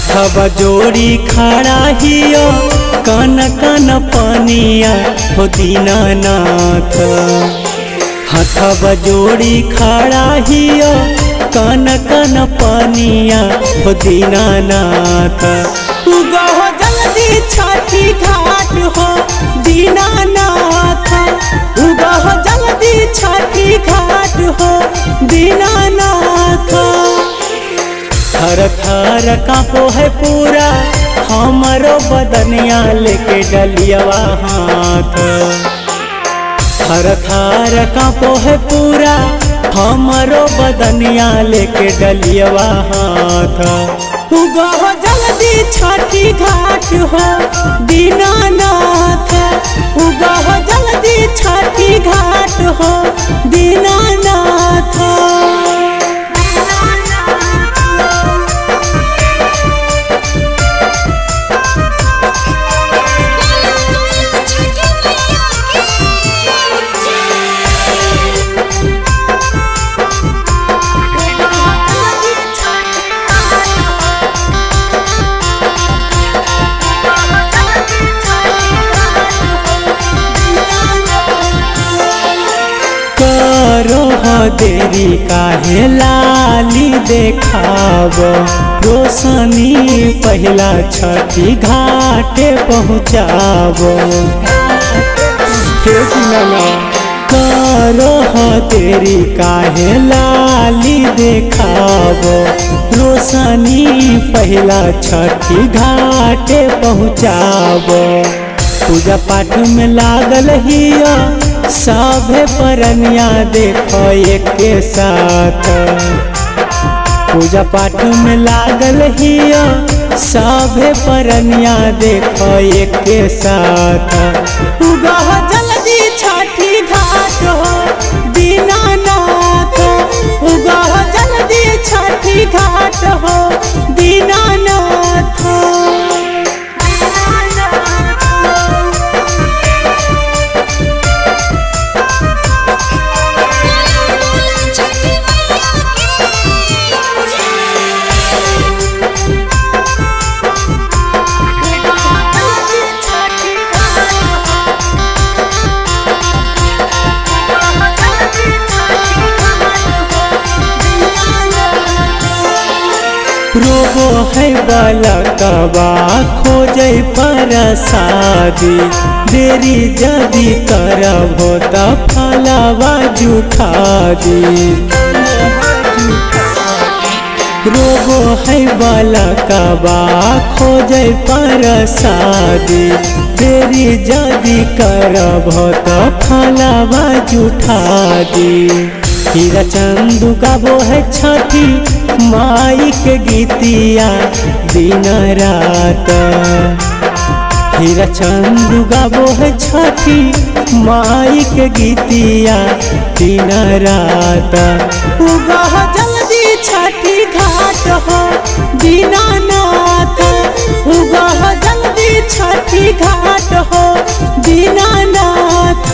हथवा जोड़ी खड़ा हियो कन कन पनिया हो दीनानाथ। हथवा जोड़ी खड़ा हियो कन कन पनिया हो दीनानाथ। उगा हो जल्दी छठी घाट हो दीनानाथ। उगा हो जल्दी छठी घाट हो दीनानाथ। थर थर कांपो है पूरा हमारो बदनिया लेके डलियावा हाथ। थर थर कांपो है पूरा हमारो बदनिया लेके डलियावा हाथ। उगा हो जल्दी छठी घाट हो दीनानाथ। उगा हो जल्दी छठी घाट हो दीनानाथ। देरी काहे लाली देखाव रोशनी पहला छठी घाटे पहुँचाव। करो देरी काहे लाली देखाव रोशनी पहला छठी घाटे पहुँचाव। पूजा पाठ में लागल हिया सभे परनिया देखो एक के साथ। पूजा पाठ में लागल हिया सभे परनिया देखो एक के साथ। उगा हो जल्दी छठी घाट हो दीनानाथ। उगा हो जल्दी छठी घाट हो दीनानाथ। रोगो है बालकवा खोजे परसादी देरी जदी करबो त फलवा जुठा दी। रोगो है बालकवा खोजे परसादी देरी जदी करबो त फलवा जुठा दी। हीरा चंदू गाबो है छठी माई के गीतिया दिन रात। हीरा चंदू गाबो है छठी माई के गीतिया दिन रात। उगा हो जल्दी छठी घाट हो दीनानाथ। उगा हो जल्दी छठी घाट हो दीनानाथ।